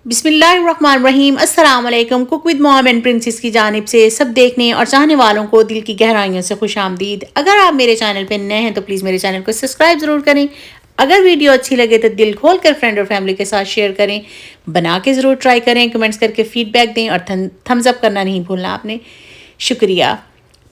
बिस्मिल्लाहिर्रहमानिर्रहीम अस्सलाम वालेकुम। Cook with mom and princess की जानिब से सब देखने और चाहने वालों को दिल की गहराइयों से खुश आमदीद। अगर आप मेरे चैनल पे नए हैं तो प्लीज़ मेरे चैनल को सब्सक्राइब ज़रूर करें। अगर वीडियो अच्छी लगे तो दिल खोल कर फ्रेंड और फैमिली के साथ शेयर करें। बना के ज़रूर ट्राई करें, कमेंट्स करके फीडबैक दें और थम्स अप करना नहीं भूलना आपने। शुक्रिया।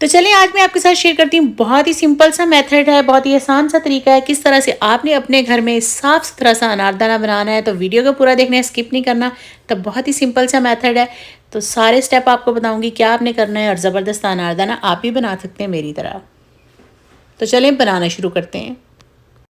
तो चलिए आज मैं आपके साथ शेयर करती हूँ। बहुत ही सिंपल सा मेथड है, बहुत ही आसान सा तरीका है किस तरह से आपने अपने घर में साफ़ सुथरा सा अनारदाना बनाना है। तो वीडियो को पूरा देखना है, स्किप नहीं करना। तो बहुत ही सिंपल सा मेथड है। तो सारे स्टेप आपको बताऊंगी क्या आपने करना है और ज़बरदस्त अनारदाना आप भी बना सकते हैं मेरी तरह। तो चलें बनाना शुरू करते हैं।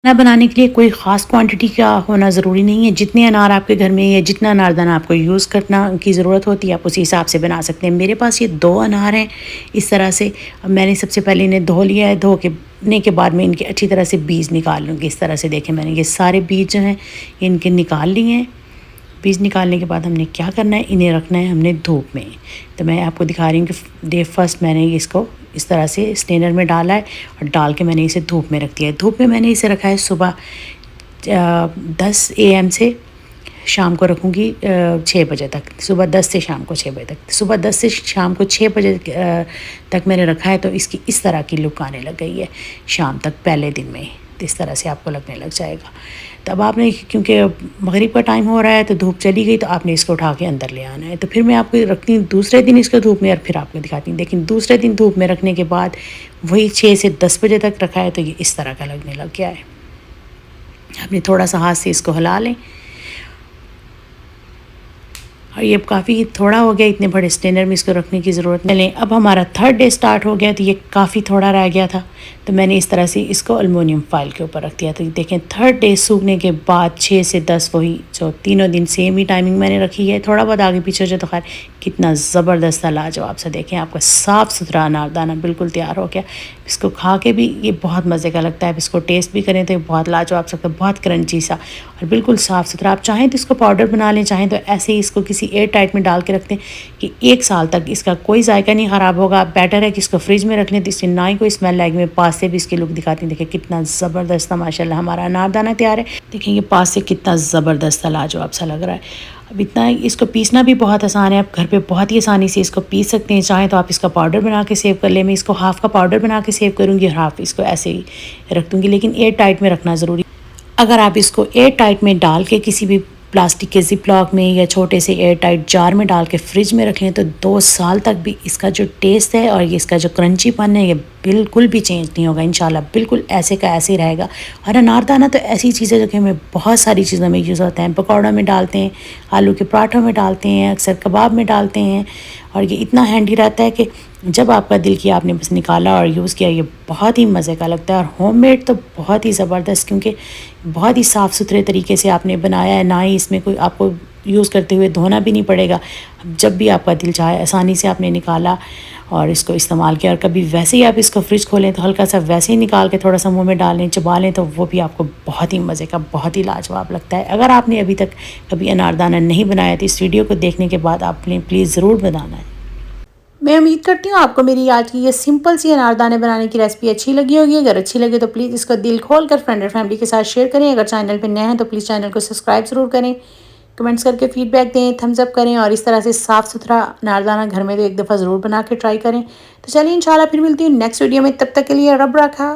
खाना बनाने के लिए कोई ख़ास क्वांटिटी का होना ज़रूरी नहीं है। जितने अनार आपके घर में या जितना अनारदाना आपको यूज़ करना की ज़रूरत होती है आप उसी हिसाब से बना सकते हैं। मेरे पास ये 2 अनार हैं इस तरह से। अब मैंने सबसे पहले इन्हें धो लिया है। धो के बाद मैं इनके अच्छी तरह से बीज निकाल लूँगी। इस तरह से देखें, मैंने ये सारे बीज जो हैं इनके निकाल लिए हैं। बीज निकालने के बाद हमने क्या करना है, इन्हें रखना है हमने धूप में। तो मैं आपको दिखा रही हूँ कि फर्स्ट मैंने इसको इस तरह से स्टेनर में डाला है और डाल के मैंने इसे धूप में रख दिया है। धूप में मैंने इसे रखा है सुबह 10 AM से शाम को रखूँगी 6 बजे तक। सुबह 10 से शाम को 6 बजे तक। सुबह 10 से शाम को 6 बजे तक मैंने रखा है। तो इसकी इस तरह की लुक आने लग गई है शाम तक, पहले दिन में इस तरह से आपको लगने लग जाएगा। तब आपने, क्योंकि मगरिब का टाइम हो रहा है तो धूप चली गई, तो आपने इसको उठा के अंदर ले आना है। तो फिर मैं आपको रखती हूँ दूसरे दिन इसको धूप में और फिर आपको दिखाती हूँ। लेकिन दूसरे दिन धूप में रखने के बाद वही 6 से 10 बजे तक रखा है तो ये इस तरह का लगने लग गया है। आपने थोड़ा सा हाथ से इसको हिला लें और ये काफ़ी थोड़ा हो गया, इतने बड़े स्टेनर में इसको रखने की ज़रूरत नहीं। अब हमारा 3rd डे स्टार्ट हो गया तो ये काफ़ी थोड़ा रह गया था, तो मैंने इस तरह से इसको एल्युमिनियम फाइल के ऊपर रख दिया। तो देखें 3rd डे सूखने के बाद 6 से 10 वही जो तीनों दिन सेम ही टाइमिंग मैंने रखी है। थोड़ा बहुत आगे पीछे जो तो खैर कितना ज़बरदस्त था, लाजवाब सा। देखें आपका साफ़ सुथरा अनारदाना बिल्कुल तैयार हो गया। इसको खा के भी ये बहुत मज़े का लगता है। इसको टेस्ट भी करें तो ये बहुत लाजवाब सकता है, बहुत क्रंची सा और बिल्कुल साफ़ सुथरा। आप चाहें तो इसको पाउडर बना लें, चाहें तो ऐसे ही इसको किसी एयर टाइट में डाल के रखते हैं कि 1 साल तक इसका कोई जायका नहीं ख़राब होगा। बेटर है कि इसको फ्रिज में रख लें तो इससे ना ही कोई स्मेल आएगी। मैं पास से भी इसकी लुक दिखाती हूँ। देखिए कितना ज़बरदस्त था, माशाल्लाह हमारा अनारदाना तैयार है। देखें ये पास से कितना ज़बरदस्त सा लाजवाब सा लग रहा है। अब इतना इसको पीसना भी बहुत आसान है। आप घर पे बहुत ही आसानी से इसको पीस सकते हैं। चाहें तो आप इसका पाउडर बना के सेव कर लें। मैं इसको हाफ़ का पाउडर बना के सेव करूँगी और हाफ़ इसको ऐसे ही रख दूँगी, लेकिन एयर टाइट में रखना ज़रूरी। अगर आप इसको एयर टाइट में डाल के किसी भी प्लास्टिक के जिप लॉक में या छोटे से एयर टाइट जार में डाल के फ्रिज में रख लें तो 2 साल तक भी इसका जो टेस्ट है और ये इसका जो क्रंचीपन है ये बिल्कुल भी चेंज नहीं होगा इंशाल्लाह। बिल्कुल ऐसे का ऐसे ही रहेगा। और अनारदाना तो ऐसी चीज़ है जो कि हमें बहुत सारी चीज़ों में यूज़ होता है। पकौड़ों में डालते हैं, आलू के पराठों में डालते हैं, अक्सर कबाब में डालते हैं। और ये इतना हैंडी रहता है कि जब आपका दिल किया आपने बस निकाला और यूज़ किया। ये बहुत ही मज़े का लगता है और होममेड तो बहुत ही ज़बरदस्त, क्योंकि बहुत ही साफ़ सुथरे तरीके से आपने बनाया है। ना ही इसमें कोई आपको यूज़ करते हुए धोना भी नहीं पड़ेगा। जब भी आपका दिल चाहे आसानी से आपने निकाला और इसको इस्तेमाल किया। और कभी वैसे ही आप इसको फ्रिज खोलें तो हल्का सा वैसे ही निकाल के थोड़ा सा मुँह में डाल लें, चबा लें, तो वो भी आपको बहुत ही मज़े का, बहुत ही लाजवाब लगता है। अगर आपने अभी तक कभी अनारदाना नहीं बनाया तो इस वीडियो को देखने के बाद आपने प्लीज़ ज़रूर बनाना है। मैं उम्मीद करती हूँ आपको मेरी आज की ये सिंपल सी अनारदाने बनाने की रेसिपी अच्छी लगी होगी। अगर अच्छी लगे तो प्लीज़ इसको दिल खोल कर फ्रेंड और फैमिली के साथ शेयर करें। अगर चैनल पर नए हैं तो प्लीज़ चैनल को सब्सक्राइब ज़रूर करें, कमेंट्स करके फीडबैक दें, थम्स अप करें और इस तरह से साफ़ सुथरा अनारदाना घर में तो एक दफ़ा ज़रूर बना के ट्राई करें। तो चलिए इंशाल्लाह फिर मिलती हूँ नेक्स्ट वीडियो में। तब तक के लिए रब रखा।